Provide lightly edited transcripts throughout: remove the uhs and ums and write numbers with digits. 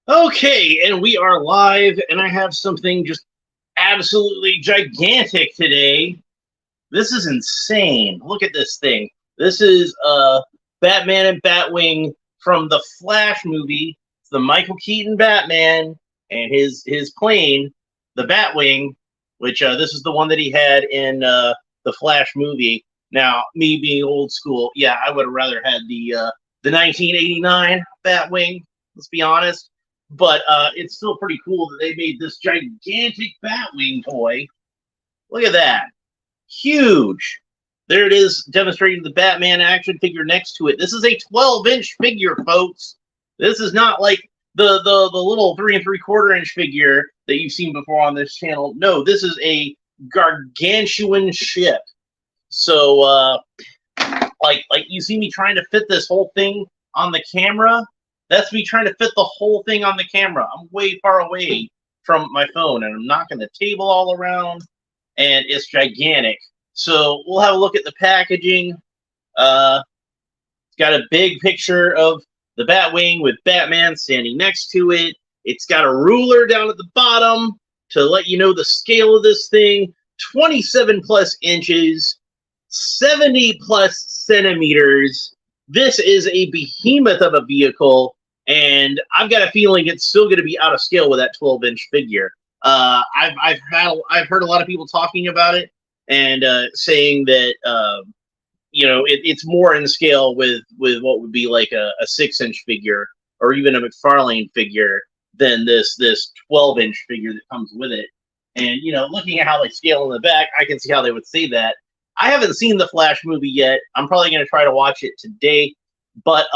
Okay, and we are live, and I have something just absolutely gigantic today. This is insane. Look at this thing. This is Batman and Batwing from the Flash movie. It's the Michael Keaton Batman and his plane, the Batwing, which this is the one that he had in the Flash movie. Now, me being old school, yeah, I would have rather had the 1989 Batwing. Let's be honest, but it's still pretty cool that they made this gigantic Batwing toy. Look at that, huge. There it is, demonstrating the Batman action figure next to it. This is a 12-inch figure, folks. This is not like the little 3 3/4 inch figure that you've seen before on this channel. No, this is a gargantuan ship. So, like you see me trying to fit this whole thing on the camera. That's me trying to fit the whole thing on the camera. I'm way far away from my phone, and I'm knocking the table all around, and it's gigantic. So we'll have a look at the packaging. It's got a big picture of the Batwing with Batman standing next to it. It's got a ruler down at the bottom to let you know the scale of this thing. 27 plus inches, 70 plus centimeters. This is a behemoth of a vehicle, and I've got a feeling it's still going to be out of scale with that 12-inch figure. I've heard a lot of people talking about it and saying that it's more in scale with what would be like a 6-inch figure or even a McFarlane figure than this 12-inch figure that comes with it. And looking at how they scale in the back, I can see how they would say that. I haven't seen the Flash movie yet. I'm probably going to try to watch it today, but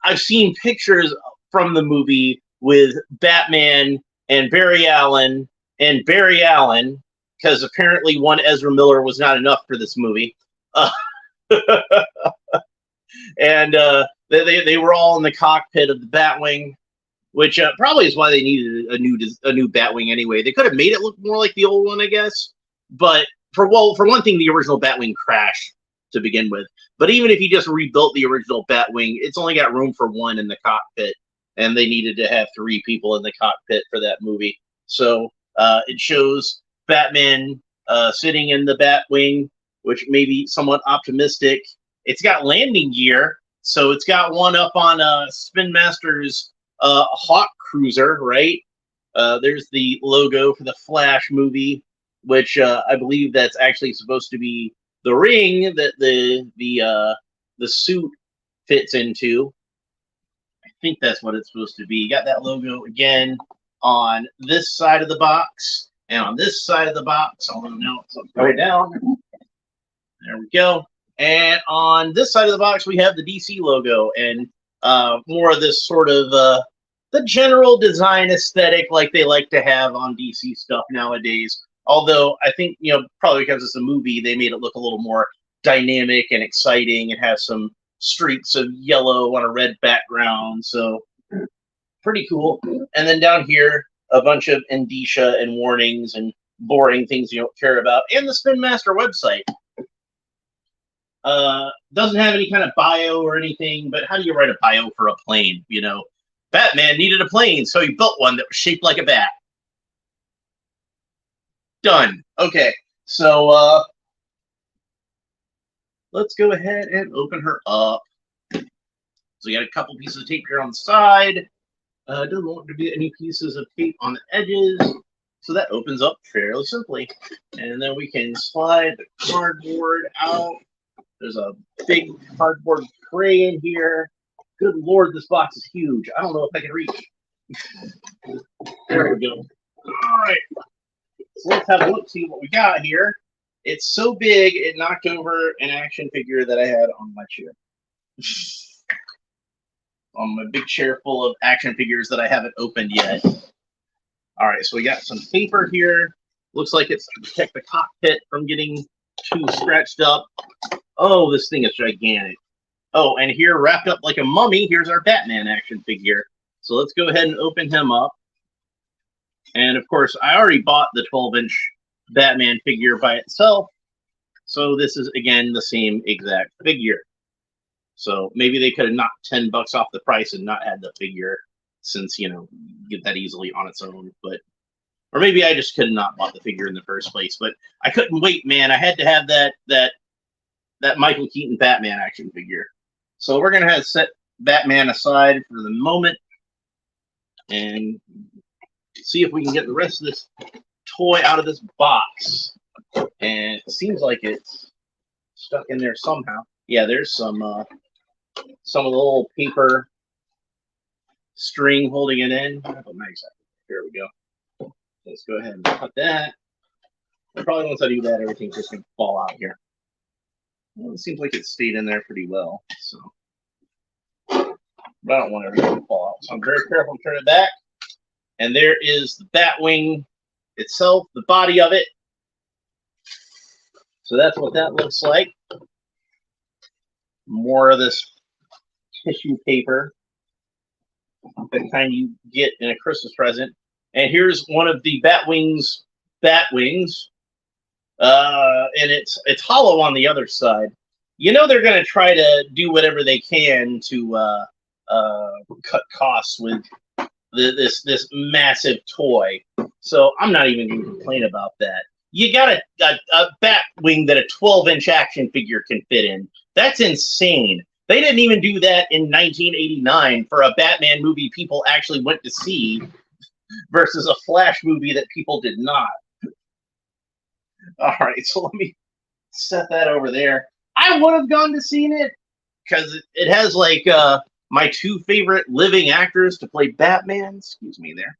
I've seen pictures from the movie with Batman and Barry Allen, because apparently one Ezra Miller was not enough for this movie. And they were all in the cockpit of the Batwing, which probably is why they needed a new Batwing anyway. They could have made it look more like the old one, I guess. But for one thing, the original Batwing crashed to begin with. But even if you just rebuilt the original Batwing, it's only got room for one in the cockpit, and they needed to have 3 people in the cockpit for that movie. So it shows Batman sitting in the Batwing, which may be somewhat optimistic. It's got landing gear, so it's got one up on Spin Master's Hawk Cruiser, right? There's the logo for the Flash movie, which I believe that's actually supposed to be the ring that the suit fits into. I think that's what it's supposed to be. You got that logo again on this side of the box and on this side of the box. Although now it's upside down. There we go. And on this side of the box, we have the DC logo and more of this sort of the general design aesthetic like they like to have on DC stuff nowadays. Although I think, probably because it's a movie, they made it look a little more dynamic and exciting. It has some streaks of yellow on a red background. So pretty cool. And then down here, a bunch of indicia and warnings and boring things you don't care about. And the Spin Master website. Doesn't have any kind of bio or anything, but how do you write a bio for a plane? Batman needed a plane, so he built one that was shaped like a bat. Done. Okay, so let's go ahead and open her up. So we got a couple pieces of tape here on the side. Doesn't want to be any pieces of tape on the edges. So that opens up fairly simply. And then we can slide the cardboard out. There's a big cardboard tray in here. Good Lord, this box is huge. I don't know if I can reach. There we go. All right. So let's have a look, see what we got here. It's so big, it knocked over an action figure that I had on my chair. On my big chair full of action figures that I haven't opened yet. All right, so we got some paper here. Looks like it's to protect the cockpit from getting too scratched up. Oh, this thing is gigantic. Oh, and here, wrapped up like a mummy, here's our Batman action figure. So let's go ahead and open him up. And of course, I already bought the 12-inch Batman figure by itself. So this is, again, the same exact figure. So maybe they could have knocked $10 off the price and not had the figure, since you get that easily on its own. But or maybe I just could have not bought the figure in the first place. But I couldn't wait, man. I had to have that Michael Keaton Batman action figure. So we're gonna have to set Batman aside for the moment and see if we can get the rest of this toy out of this box. And it seems like it's stuck in there somehow. Yeah, there's some of the little paper string holding it in. Here we go. Let's go ahead and cut that. Probably once I do that, everything's just gonna fall out here. Well, it seems like it stayed in there pretty well. So, but I don't want everything to fall out. So I'm very careful to turn it back. And there is the Batwing itself, the body of it. So that's what that looks like. More of this tissue paper, the kind you get in a Christmas present. And here's one of the Batwing's Batwings. And it's hollow on the other side. They're going to try to do whatever they can to cut costs with this massive toy. So I'm not even going to complain about that. You got a Batwing that a 12-inch action figure can fit in. That's insane. They didn't even do that in 1989 for a Batman movie people actually went to see versus a Flash movie that people did not. All right, so let me set that over there. I would have gone to see it because it has like my two favorite living actors to play Batman. Excuse me there.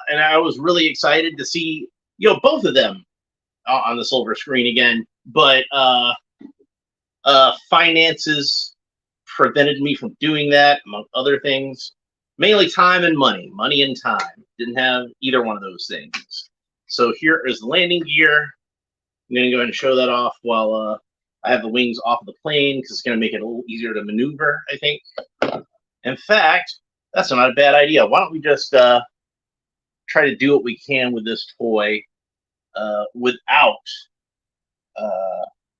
And I was really excited to see both of them on the silver screen again. But finances prevented me from doing that, among other things. Mainly time and money. Money and time. Didn't have either one of those things. So here is the landing gear. I'm going to go ahead and show that off while I have the wings off of the plane because it's going to make it a little easier to maneuver, I think. In fact, that's not a bad idea. Why don't we just try to do what we can with this toy without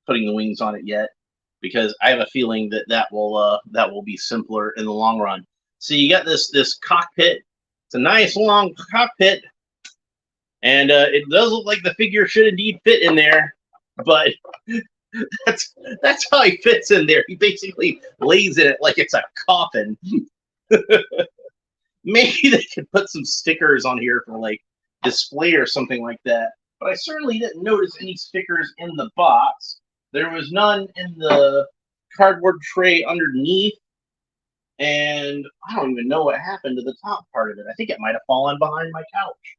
putting the wings on it yet, because I have a feeling that will be simpler in the long run. So you got this cockpit. It's a nice long cockpit. And it does look like the figure should indeed fit in there, but that's how he fits in there. He basically lays in it like it's a coffin. Maybe they could put some stickers on here for like display or something like that. But I certainly didn't notice any stickers in the box. There was none in the cardboard tray underneath. And I don't even know what happened to the top part of it. I think it might have fallen behind my couch.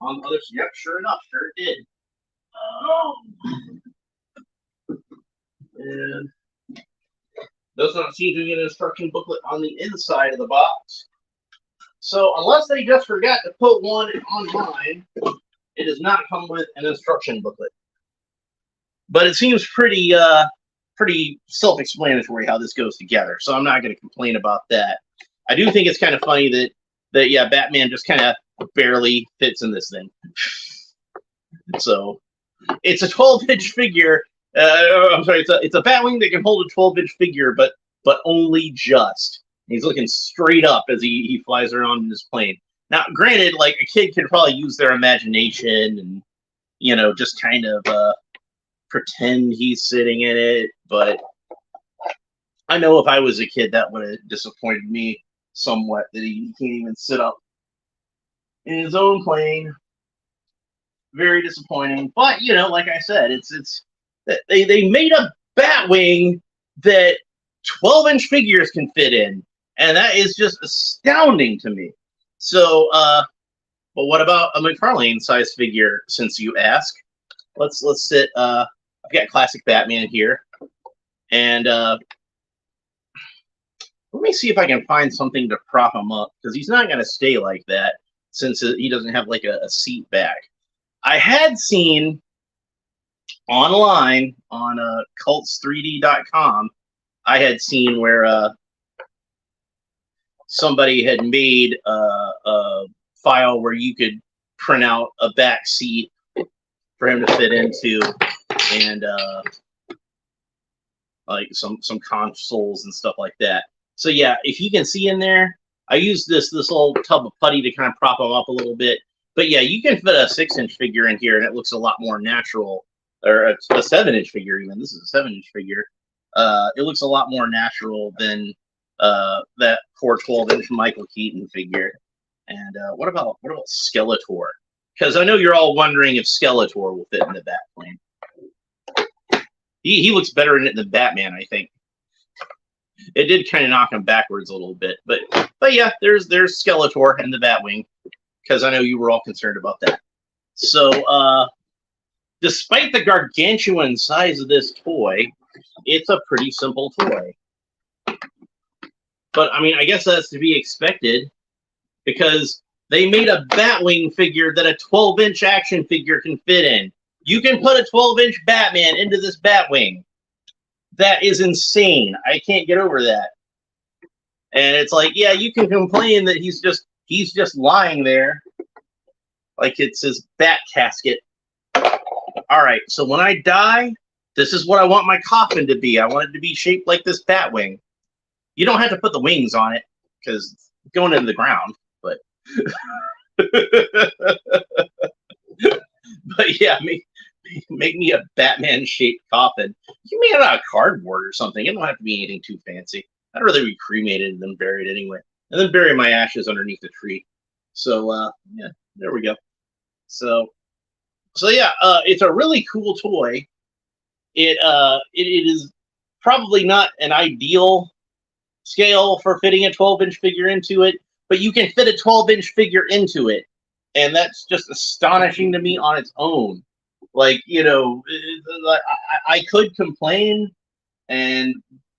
On the other side, yep, sure enough, sure it did. And does not seem to be an instruction booklet on the inside of the box. So unless they just forgot to put one online, it does not come with an instruction booklet. But it seems pretty self-explanatory how this goes together. So I'm not going to complain about that. I do think it's kind of funny that yeah, Batman just kind of barely fits in this thing. So it's a 12-inch figure. I'm sorry, it's a Batwing that can hold a 12-inch figure, but only just. He's looking straight up as he flies around in his plane. Now, granted, like a kid could probably use their imagination and just kind of pretend he's sitting in it, but I know if I was a kid, that would have disappointed me somewhat, that he can't even sit up in his own plane. Very disappointing. But like I said, it's they made a Batwing that 12-inch figures can fit in, and that is just astounding to me. So, but what about a McFarlane size figure, since you ask? Let's sit. I've got classic Batman here, and let me see if I can find something to prop him up, because he's not going to stay like that since he doesn't have like a seat back. I had seen online on cults3d.com, I had seen where somebody had made a file where you could print out a back seat for him to fit into, and like some consoles and stuff like that. So yeah, if you can see in there, I use this little tub of putty to kind of prop them up a little bit. But yeah, you can fit a 6-inch figure in here, and it looks a lot more natural. Or a 7-inch figure even. This is a 7-inch figure. It looks a lot more natural than that poor 12-inch Michael Keaton figure. And what about Skeletor? Because I know you're all wondering if Skeletor will fit in the Batplane. He looks better in it than Batman, I think. It did kind of knock him backwards a little bit, but yeah, there's Skeletor and the Batwing, because I know you were all concerned about that. So despite the gargantuan size of this toy, it's a pretty simple toy. But I mean, I guess that's to be expected, because they made a Batwing figure that a 12-inch action figure can fit in. You can put a 12-inch Batman into this Batwing. That is insane. I can't get over that. And it's like, yeah, you can complain that he's just lying there like it's his bat casket. All right, so when I die, this is what I want my coffin to be. I want it to be shaped like this Batwing. You don't have to put the wings on it, because it's going into the ground, but but yeah, make me a Batman-shaped coffin. You made it out of cardboard or something. It don't have to be anything too fancy. I'd rather be cremated than buried anyway. And then bury my ashes underneath the tree. So, yeah, there we go. So yeah, it's a really cool toy. It is probably not an ideal scale for fitting a 12-inch figure into it, but you can fit a 12-inch figure into it. And that's just astonishing to me on its own. Like, you know, I could complain and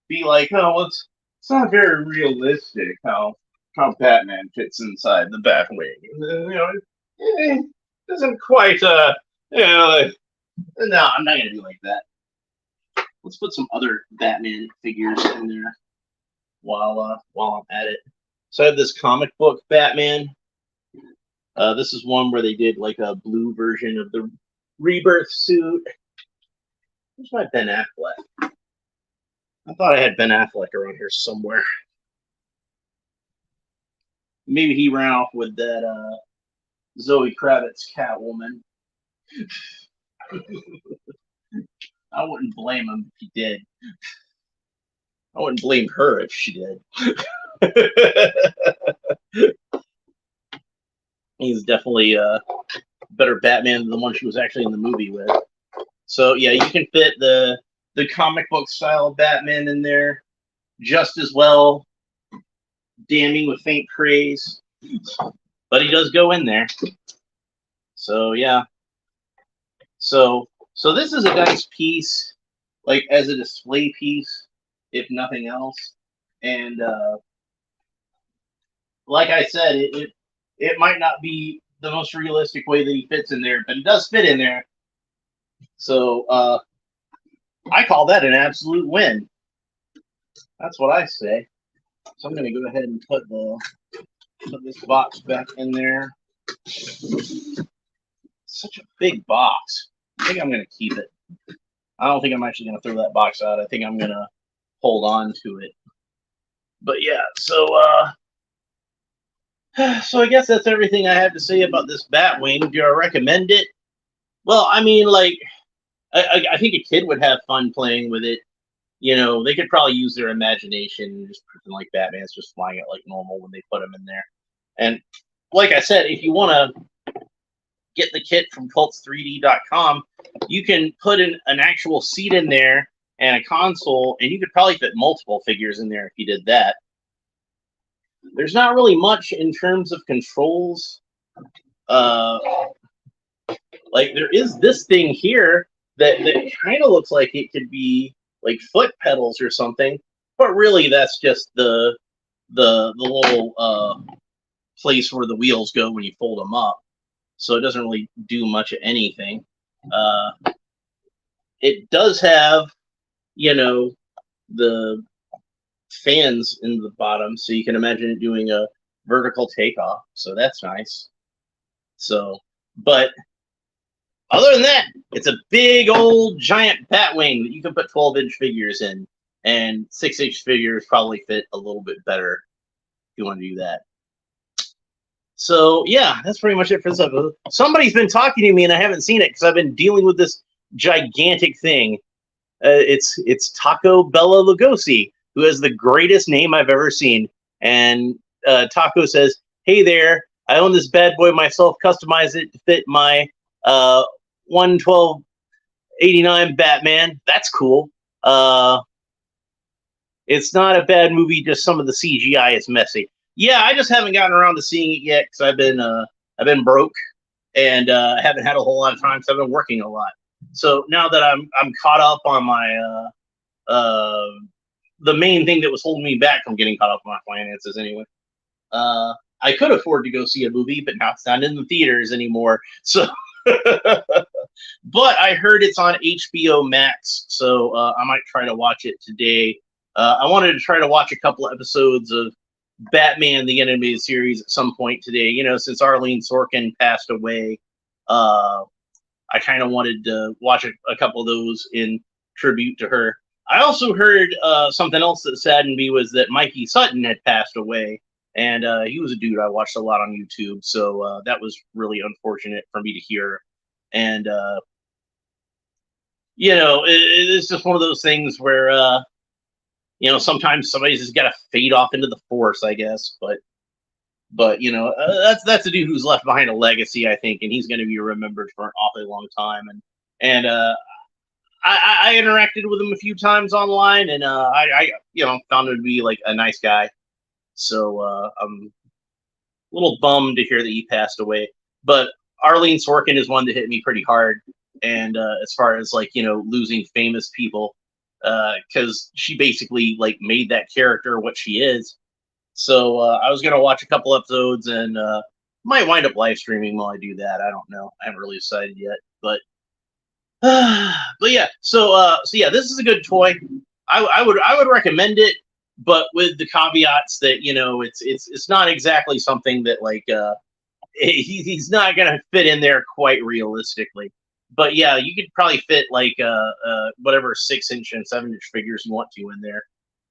be like, oh, well, it's not very realistic how Batman fits inside the Batwing. You know, it doesn't quite, you know, no, I'm not going to be like that. Let's put some other Batman figures in there while I'm at it. So I have this comic book Batman. This is one where they did like a blue version of the Rebirth suit. Where's my Ben Affleck? I thought I had Ben Affleck around here somewhere. Maybe he ran off with that Zoe Kravitz Catwoman. I wouldn't blame him if he did. I wouldn't blame her if she did. He's definitely a better Batman than the one she was actually in the movie with. So yeah, you can fit the comic book style Batman in there just as well, damning with faint praise. But he does go in there. So yeah. So this is a nice piece, like as a display piece, if nothing else. And like I said, it might not be the most realistic way that he fits in there, but he does fit in there. So I call that an absolute win. That's what I say. So I'm going to go ahead and put this box back in there. Such a big box. I think I'm going to keep it. I don't think I'm actually going to throw that box out. I think I'm going to hold on to it. But yeah, so I guess that's everything I have to say about this Batwing. Do I recommend it? Well, I mean, like, I think a kid would have fun playing with it. You know, they could probably use their imagination and just pretend like Batman's just flying it like normal when they put him in there. And like I said, if you want to get the kit from Cults3D.com, you can put an actual seat in there and a console, and you could probably fit multiple figures in there if you did that. There's not really much in terms of controls. Like, there is this thing here that kind of looks like it could be like foot pedals or something, but really that's just the little place where the wheels go when you fold them up. So it doesn't really do much of anything. It does have, you know, the fans in the bottom, so you can imagine it doing a vertical takeoff. So that's nice. So, but other than that, it's a big old giant Batwing that you can put 12-inch figures in. and 6-inch figures probably fit a little bit better if you want to do that. So yeah, that's pretty much it for this episode. Somebody's been talking to me and I haven't seen it because I've been dealing with this gigantic thing. It's Taco Bella Lugosi, who has the greatest name I've ever seen. And Taco says, "Hey there, I own this bad boy myself, customized it to fit my 11289 Batman. That's cool. It's not a bad movie, just some of the CGI is messy." Yeah, I just haven't gotten around to seeing it yet because I've been broke and haven't had a whole lot of time because I've been working a lot. So now that I'm caught up on my the main thing that was holding me back from getting caught up on my finances anyway. I could afford to go see a movie, but now it's not in the theaters anymore. So, but I heard it's on HBO Max, so I might try to watch it today. I wanted to try to watch a couple of episodes of Batman the Animated Series at some point today. You know, since Arlene Sorkin passed away, I kind of wanted to watch a couple of those in tribute to her. I also heard something else that saddened me was that Mikey Sutton had passed away, and he was a dude I watched a lot on YouTube, so that was really unfortunate for me to hear. And you know, it's just one of those things where you know, sometimes somebody's just got to fade off into the force, I guess. But you know, that's a dude who's left behind a legacy, I think, and he's going to be remembered for an awfully long time. And I interacted with him a few times online, and I you know, found him to be like a nice guy. So I'm a little bummed to hear that he passed away. But Arlene Sorkin is one that hit me pretty hard, and as far as like, you know, losing famous people, because she basically like made that character what she is. So I was gonna watch a couple episodes and might wind up live streaming while I do that. I don't know. I haven't really decided yet, but yeah. So yeah, this is a good toy. I would recommend it, but with the caveats that, you know, it's not exactly something that like he's not gonna fit in there quite realistically. But yeah, you could probably fit like whatever 6-inch and 7-inch figures you want to in there,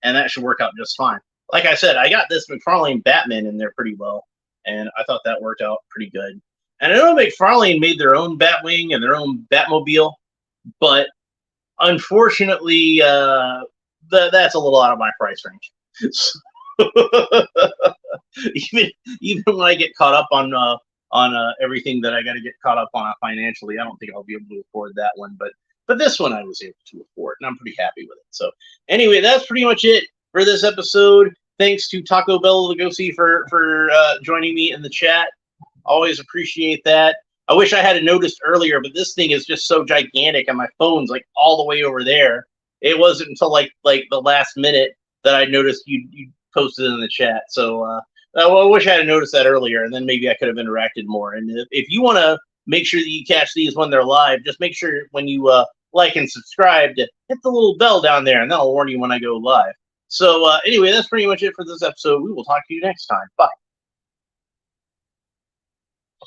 and that should work out just fine. Like I said, I got this McFarlane Batman in there pretty well, and I thought that worked out pretty good. And I know McFarlane made their own Batwing and their own Batmobile, but unfortunately, that's a little out of my price range. even when I get caught up on everything that I got to get caught up on financially, I don't think I'll be able to afford that one. But this one I was able to afford, and I'm pretty happy with it. So anyway, that's pretty much it for this episode. Thanks to Taco Bella Lugosi for joining me in the chat. Always appreciate that. I wish I had noticed earlier, but this thing is just so gigantic, and my phone's like all the way over there. It wasn't until like the last minute that I noticed you posted in the chat. So I wish I had noticed that earlier, and then maybe I could have interacted more. And if you want to make sure that you catch these when they're live, just make sure when you like and subscribe to hit the little bell down there, and that'll warn you when I go live. So anyway, that's pretty much it for this episode. We will talk to you next time. Bye.